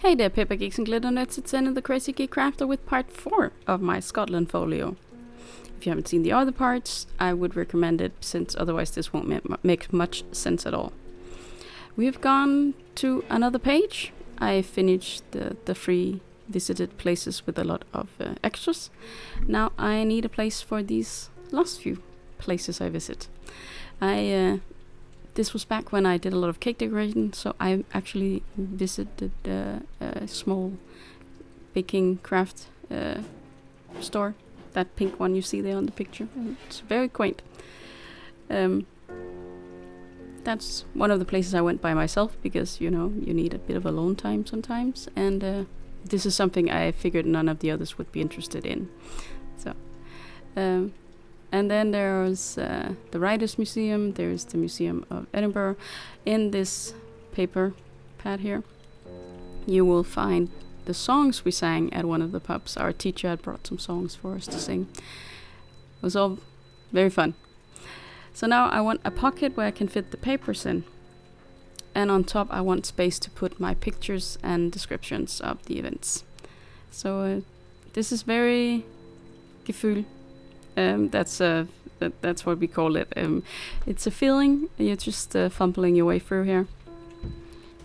Hey there, paper geeks and glitter nerds, it's Zen, the Crazy Geek Crafter with part 4 of my Scotland folio. If you haven't seen the other parts, I would recommend it, since otherwise this won't make much sense at all. We've gone to another page. I finished the free visited places with a lot of extras. Now I need a place for these last few places I visit. This was back when I did a lot of cake decoration, so I actually visited a small baking craft store. That pink one you see there on the picture. It's very quaint. That's one of the places I went by myself because, you need a bit of alone time sometimes. And this is something I figured none of the others would be interested in. So... and then there's the Writers' Museum, there's the Museum of Edinburgh. In this paper pad here, you will find the songs we sang at one of the pubs. Our teacher had brought some songs for us to sing. It was all very fun. So now I want a pocket where I can fit the papers in. And on top I want space to put my pictures and descriptions of the events. So this is very gefühl. That's what we call it. It's a feeling. You're just fumbling your way through here.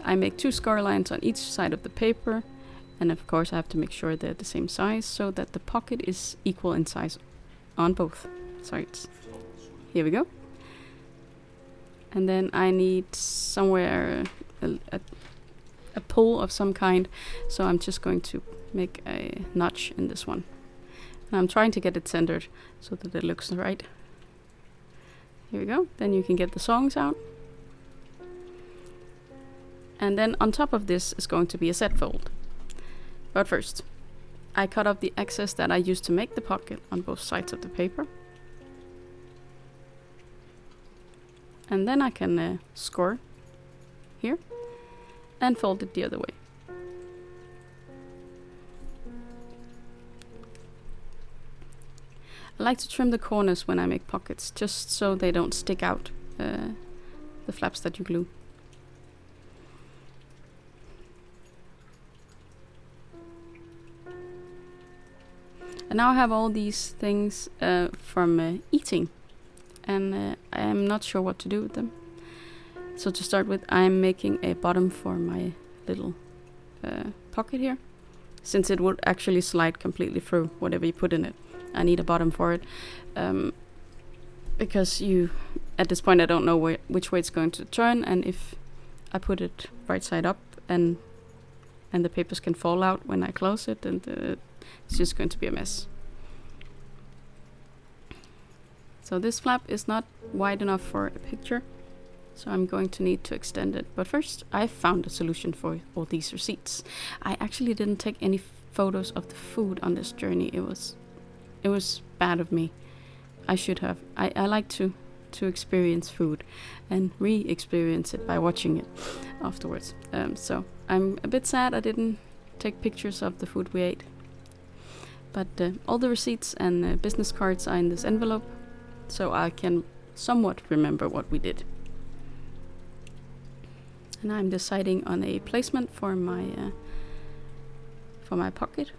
I make 2 score lines on each side of the paper, and of course I have to make sure they're the same size so that the pocket is equal in size on both sides. Here we go. And then I need somewhere a pull of some kind, so I'm just going to make a notch in this one. And I'm trying to get it centered so that it looks right. Here we go. Then you can get the songs out. And then on top of this is going to be a set fold. But first, I cut off the excess that I used to make the pocket on both sides of the paper. And then I can score here and fold it the other way. I like to trim the corners when I make pockets, just so they don't stick out, the flaps that you glue. And now I have all these things from eating, and I am not sure what to do with them. So to start with, I'm making a bottom for my little pocket here, since it would actually slide completely through whatever you put in it. I need a bottom for it, because at this point I don't know which way it's going to turn, and if I put it right side up and the papers can fall out when I close it, and it's just going to be a mess. So this flap is not wide enough for a picture, so I'm going to need to extend it. But first, I found a solution for all these receipts. I actually didn't take any photos of the food on this journey. It was bad of me. I should have. I like to experience food and re-experience it by watching it afterwards. So I'm a bit sad I didn't take pictures of the food we ate. But all the receipts and business cards are in this envelope, so I can somewhat remember what we did. And I'm deciding on a placement for my pocket.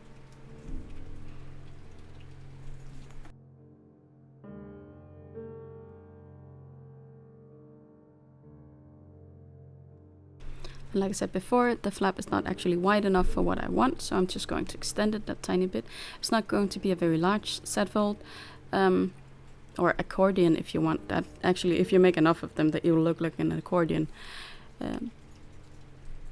And like I said before, the flap is not actually wide enough for what I want, so I'm just going to extend it a tiny bit. It's not going to be a very large set fold, or accordion if you want that. Actually, if you make enough of them, that it will look like an accordion.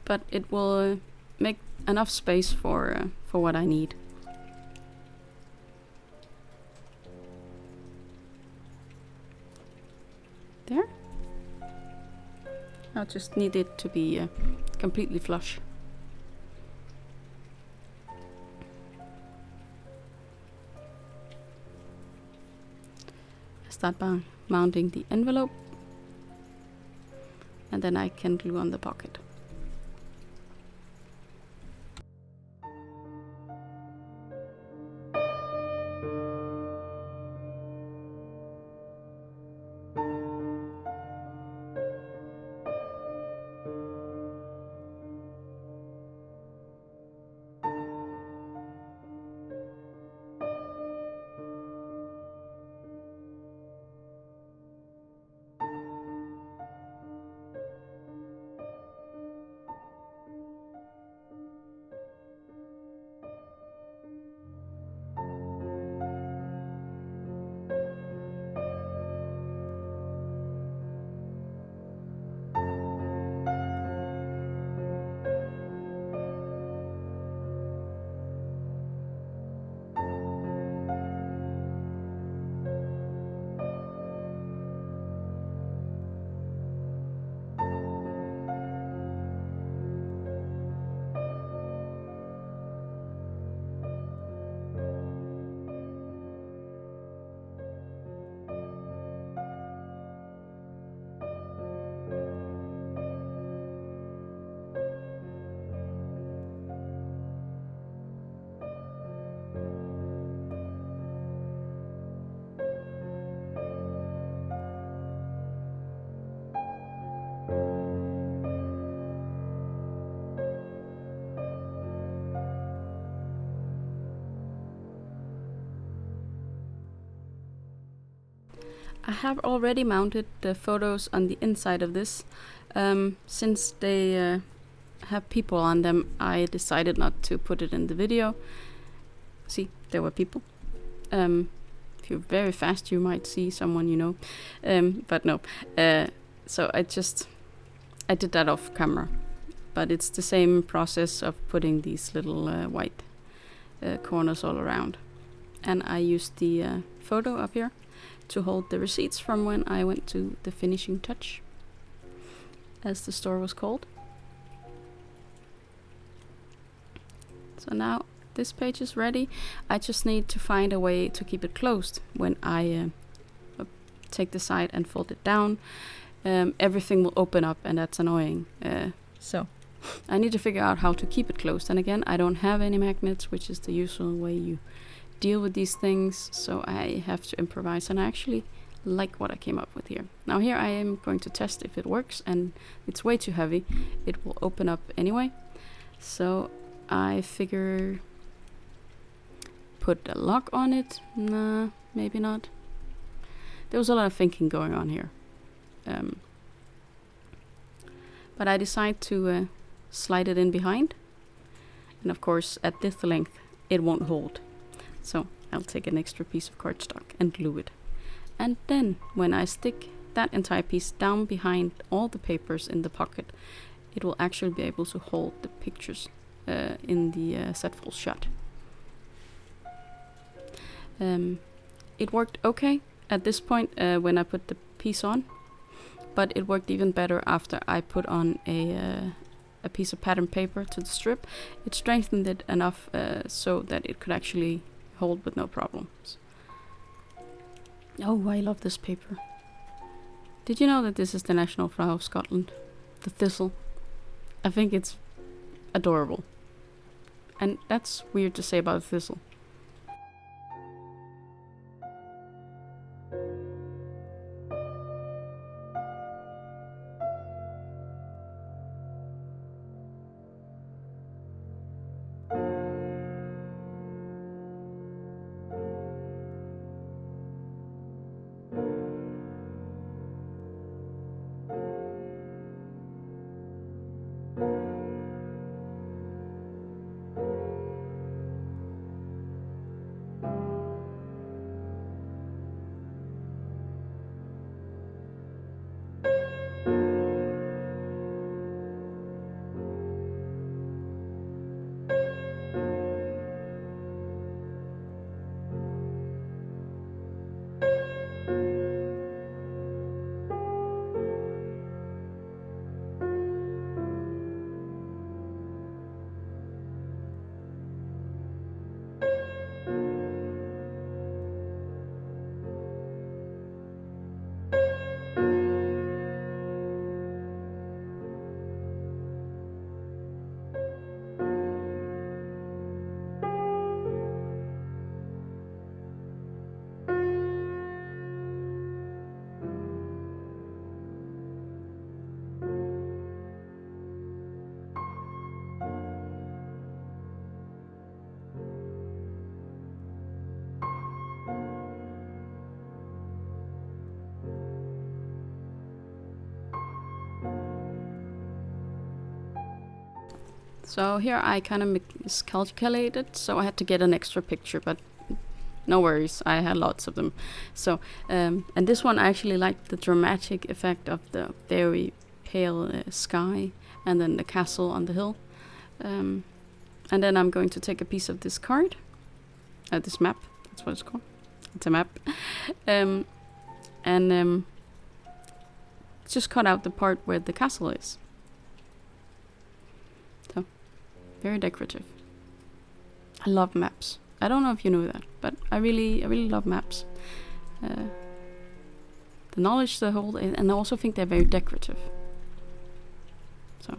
But it will make enough space for what I need. There. I just need it to be completely flush. I start by mounting the envelope, and then I can glue on the pocket. I have already mounted the photos on the inside of this. Since they have people on them, I decided not to put it in the video. See, there were people. If you're very fast, you might see someone you know. But no. So I did that off camera. But it's the same process of putting these little white corners all around. And I used the photo up here to hold the receipts from when I went to the finishing touch, as the store was called. So now this page is ready. I just need to find a way to keep it closed when I take the side and fold it down. Everything will open up, and that's annoying. So I need to figure out how to keep it closed. And again, I don't have any magnets, which is the usual way you deal with these things, so I have to improvise, and I actually like what I came up with here. Now here I am going to test if it works, and it's way too heavy. It will open up anyway. So I figure put a lock on it. Nah, maybe not. There was a lot of thinking going on here. But I decide to slide it in behind, and of course at this length it won't hold. So I'll take an extra piece of cardstock and glue it. And then when I stick that entire piece down behind all the papers in the pocket, it will actually be able to hold the pictures in the set full shot. It worked okay at this point when I put the piece on, but it worked even better after I put on a piece of pattern paper to the strip. It strengthened it enough so that it could actually hold with no problems. Oh, I love this paper. Did you know that this is the national flower of Scotland? The thistle. I think it's adorable. And that's weird to say about a thistle. So here I kind of miscalculated, so I had to get an extra picture, but no worries, I had lots of them. So, and this one I actually liked the dramatic effect of the very pale sky and then the castle on the hill. And then I'm going to take a piece of this card, this map, that's what it's called. It's a map. And just cut out the part where the castle is. So, very decorative. I love maps. I don't know if you know that, but I really love maps. The knowledge they hold, and I also think they're very decorative. So.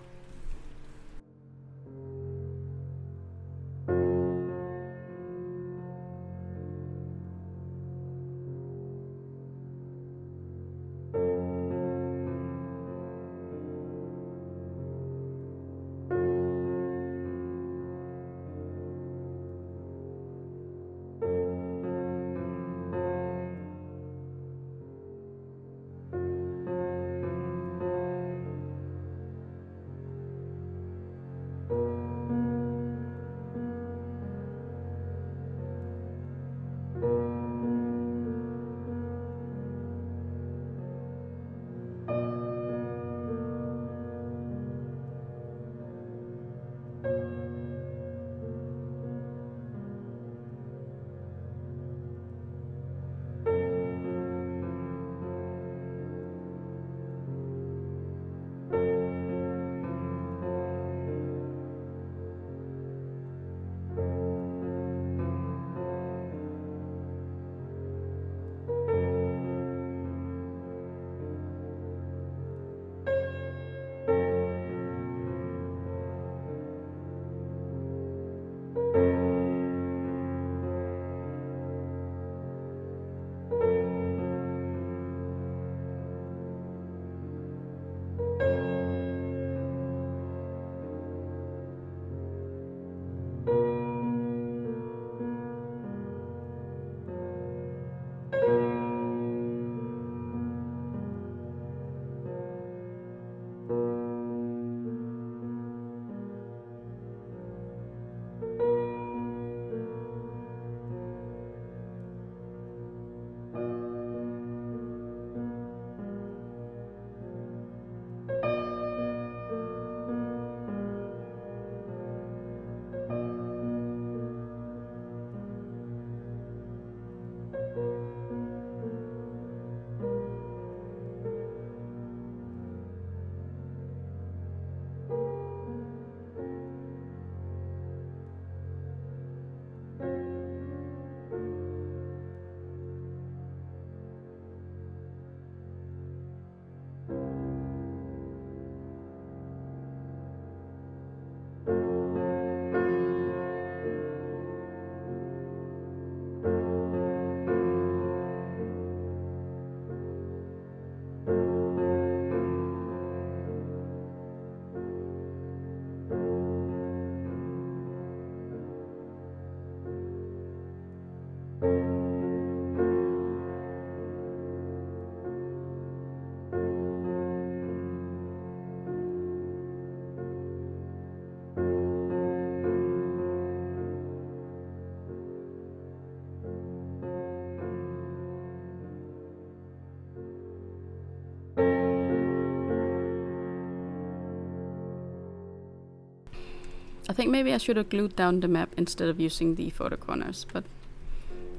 I think maybe I should have glued down the map instead of using the photo corners, but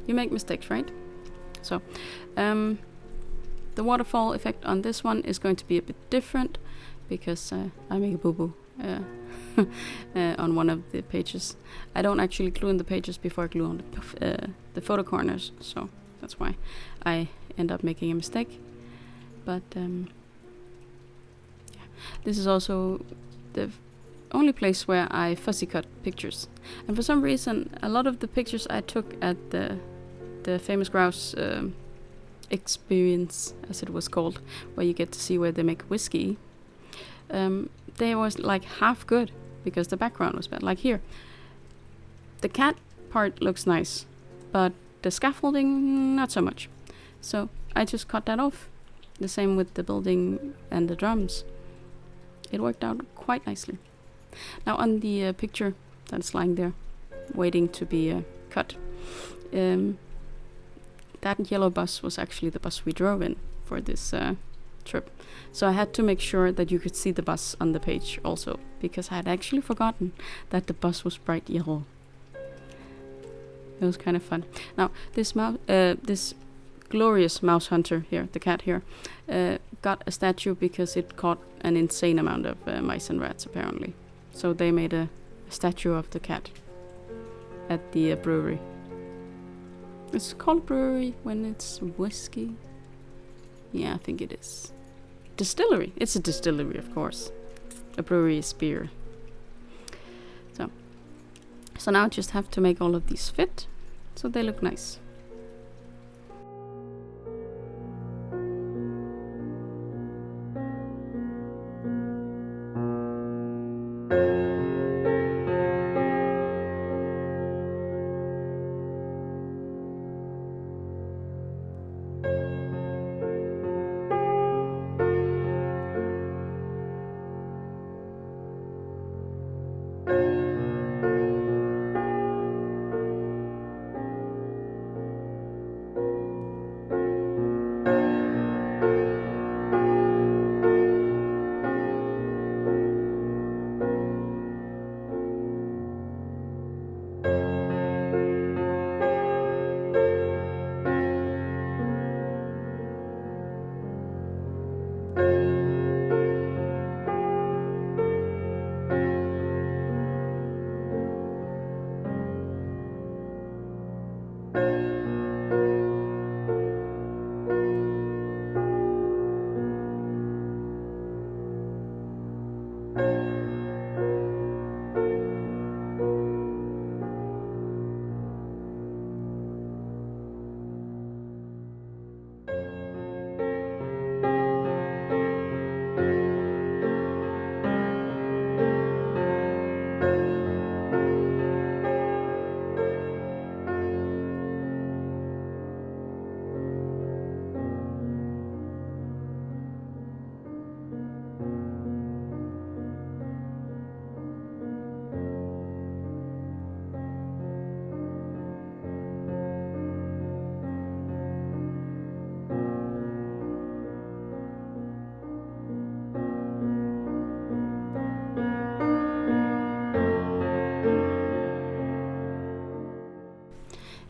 you make mistakes, right? So, the waterfall effect on this one is going to be a bit different because I make a boo-boo on one of the pages. I don't actually glue in the pages before I glue on the photo corners, so that's why I end up making a mistake. But yeah. This is also the only place where I fussy cut pictures, and for some reason a lot of the pictures I took at the famous grouse experience, as it was called, where you get to see where they make whiskey, they was like half good because the background was bad. Like here, the cat part looks nice, but the scaffolding not so much, so I just cut that off. The same with the building and the drums. It worked out quite nicely. Now on the picture that's lying there waiting to be cut, that yellow bus was actually the bus we drove in for this trip. So I had to make sure that you could see the bus on the page also, because I had actually forgotten that the bus was bright yellow. It was kind of fun. Now this this glorious mouse hunter here, the cat here, got a statue because it caught an insane amount of mice and rats apparently. So they made a statue of the cat at the brewery. It's called brewery when it's whiskey. Yeah, I think it is. Distillery. It's a distillery, of course. A brewery is beer. So now I just have to make all of these fit so they look nice.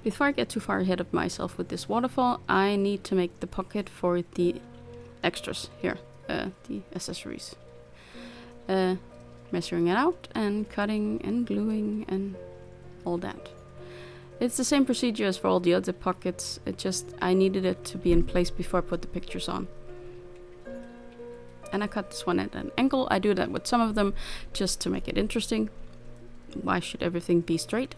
Before I get too far ahead of myself with this waterfall, I need to make the pocket for the extras here, the accessories. Measuring it out and cutting and gluing and all that. It's the same procedure as for all the other pockets, it just I needed it to be in place before I put the pictures on. And I cut this one at an angle. I do that with some of them just to make it interesting. Why should everything be straight?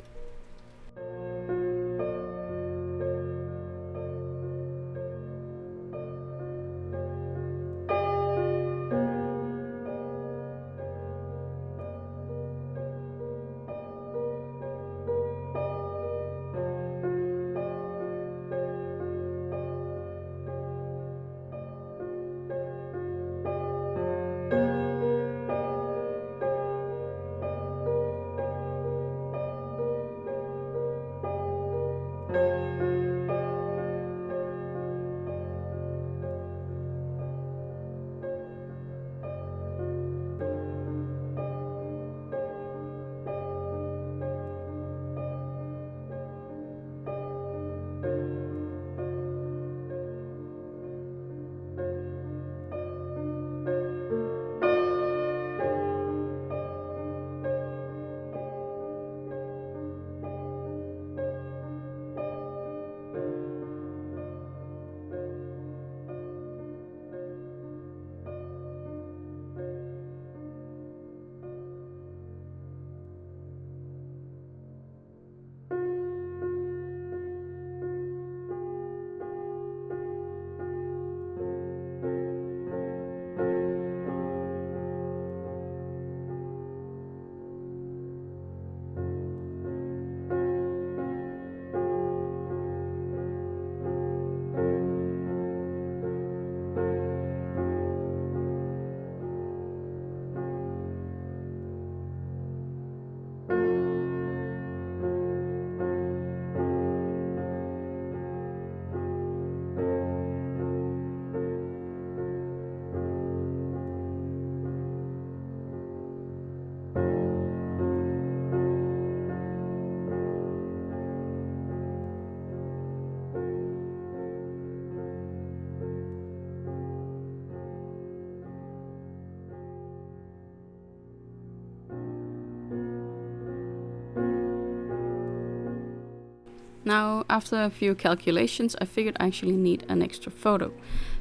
Now, after a few calculations, I figured I actually need an extra photo.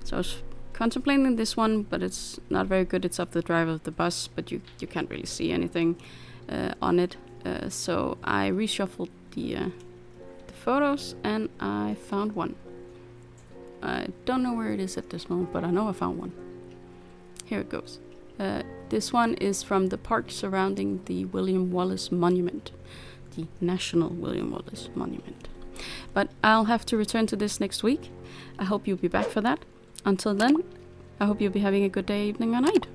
So I was contemplating this one, but it's not very good. It's of the driver of the bus, but you can't really see anything on it. So I reshuffled the photos, and I found one. I don't know where it is at this moment, but I know I found one. Here it goes. This one is from the park surrounding the William Wallace Monument, the National William Wallace Monument. But I'll have to return to this next week. I hope you'll be back for that. Until then, I hope you'll be having a good day, evening, or night.